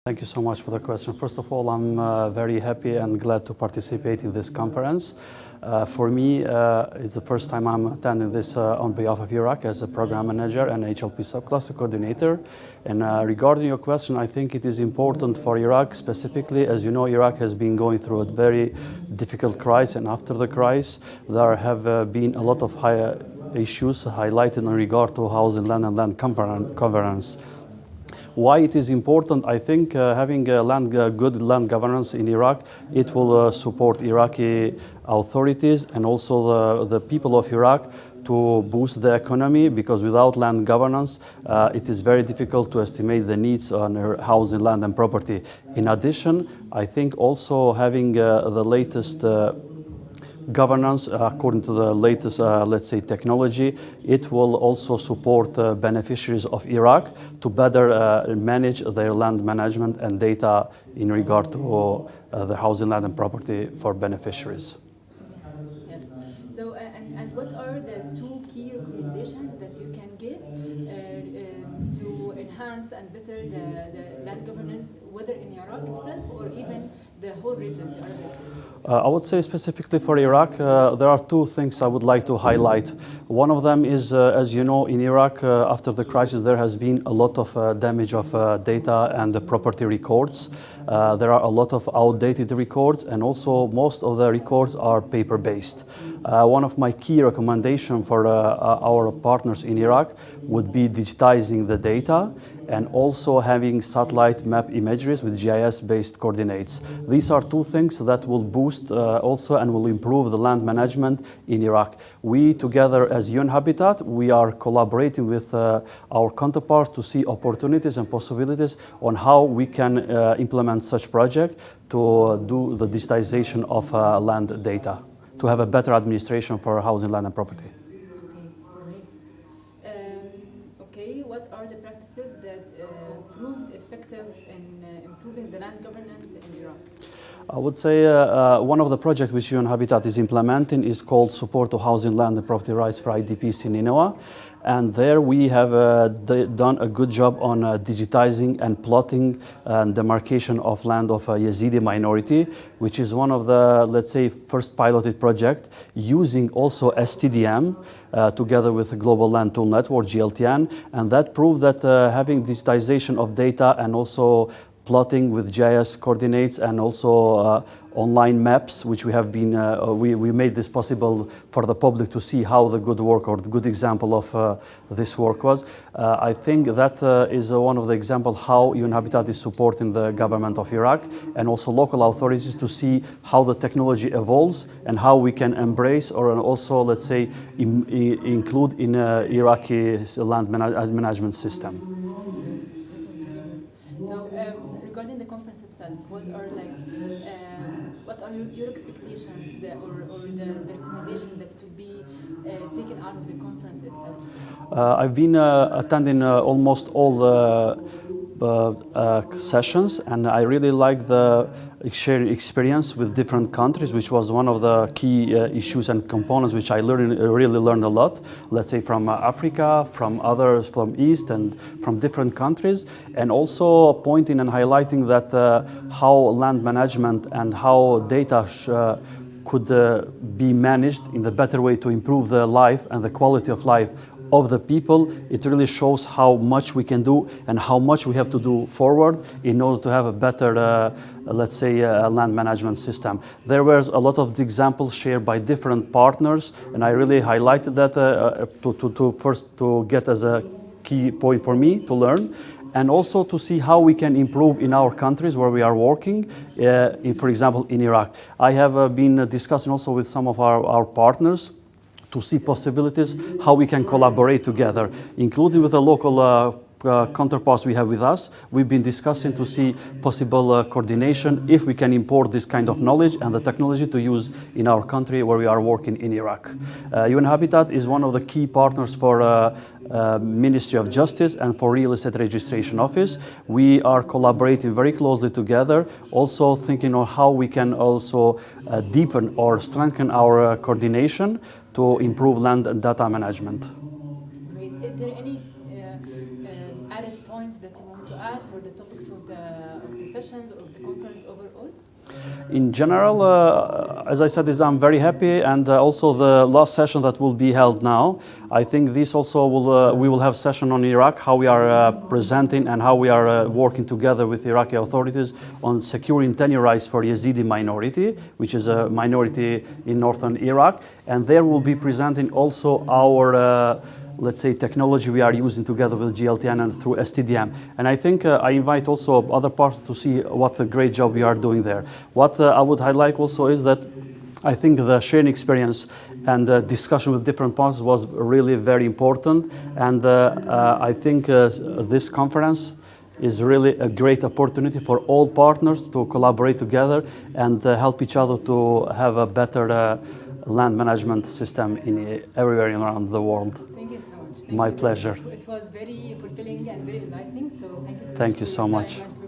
Thank you so much for the question. First of all, I'm very happy and glad to participate in this conference. For me, it's the first time I'm attending this on behalf of Iraq as a program manager and HLP subcluster coordinator. And regarding your question, I think it is important for Iraq specifically. As you know, Iraq has been going through a very difficult crisis, and after the crisis, there have been a lot of issues highlighted in regard to housing, land, and land governance. Why it is important? I think having good land governance in Iraq, it will support Iraqi authorities and also the people of Iraq to boost the economy, because without land governance, it is very difficult to estimate the needs on housing, land, and property. In addition, I think also having the latest governance according to the latest, let's say, technology, it will also support beneficiaries of Iraq to better manage their land management and data in regard to the housing, land, and property for beneficiaries. Yes. So, and what are the two key recommendations that you can give to enhance and better the land governance, whether in Iraq itself or even the whole region, the Arab region? I would say specifically for Iraq, there are two things I would like to highlight. One of them is, as you know, in Iraq, after the crisis, there has been a lot of damage of data and the property records. There are a lot of outdated records, and also most of the records are paper-based. One of my key recommendations for our partners in Iraq would be digitizing the data and also having satellite map imageries with GIS-based coordinates. These are two things that will boost also and will improve the land management in Iraq. We together as UN Habitat, we are collaborating with our counterparts to see opportunities and possibilities on how we can implement such project to do the digitization of land data, to have a better administration for housing, land, and property. What are the practices that proved effective in improving the land governance in Iraq? I would say one of the projects which UN Habitat is implementing is called Support to Housing, Land, and Property Rights for IDPs in Nineveh. And there we have done a good job on digitizing and plotting and demarcation of land of a Yazidi minority, which is one of the, let's say, first piloted project using also STDM together with the Global Land Tool Network, GLTN. And that proved that having digitization of data and also plotting with GIS coordinates and also online maps, which we have been, we made this possible for the public to see how the good work or the good example of this work was. I think that is one of the examples how UN Habitat is supporting the government of Iraq and also local authorities to see how the technology evolves and how we can embrace or also, let's say, include in Iraqi land management system. Regarding the conference itself, what are your expectations or the recommendation that to be taken out of the conference itself? I've been attending almost all the sessions, and I really like the sharing experience with different countries, which was one of the key issues and components which I really learned a lot, let's say from Africa, from others, from East and from different countries, and also pointing and highlighting that how land management and how data could be managed in the better way to improve the life and the quality of life of the people. It really shows how much we can do and how much we have to do forward in order to have a better, let's say, land management system. There were a lot of examples shared by different partners, and I really highlighted that first to get as a key point for me to learn, and also to see how we can improve in our countries where we are working, for example, in Iraq. I have been discussing also with some of our partners to see possibilities, how we can collaborate together, including with the local counterparts we have with us. We've been discussing to see possible coordination if we can import this kind of knowledge and the technology to use in our country where we are working in Iraq. UN Habitat is one of the key partners for Ministry of Justice and for Real Estate Registration Office. We are collaborating very closely together, also thinking on how we can also deepen or strengthen our coordination to improve land and data management. Great. Is there any added points that you want to add for the topics of the sessions or of the conference overall? In general, as I said, I'm very happy, and also the last session that will be held now. I think this also will we will have session on Iraq, how we are presenting and how we are working together with Iraqi authorities on securing tenure rights for Yazidi minority, which is a minority in northern Iraq, and there we'll be presenting also our let's say, technology we are using together with GLTN and through STDM. And I think I invite also other partners to see what a great job we are doing there. What I would highlight also is that I think the sharing experience and the discussion with different partners was really very important. And I think this conference is really a great opportunity for all partners to collaborate together and help each other to have a better land management system everywhere around the world. Thank you so much. My pleasure. It was very fulfilling and very enlightening. So thank you so much. Thank you so much.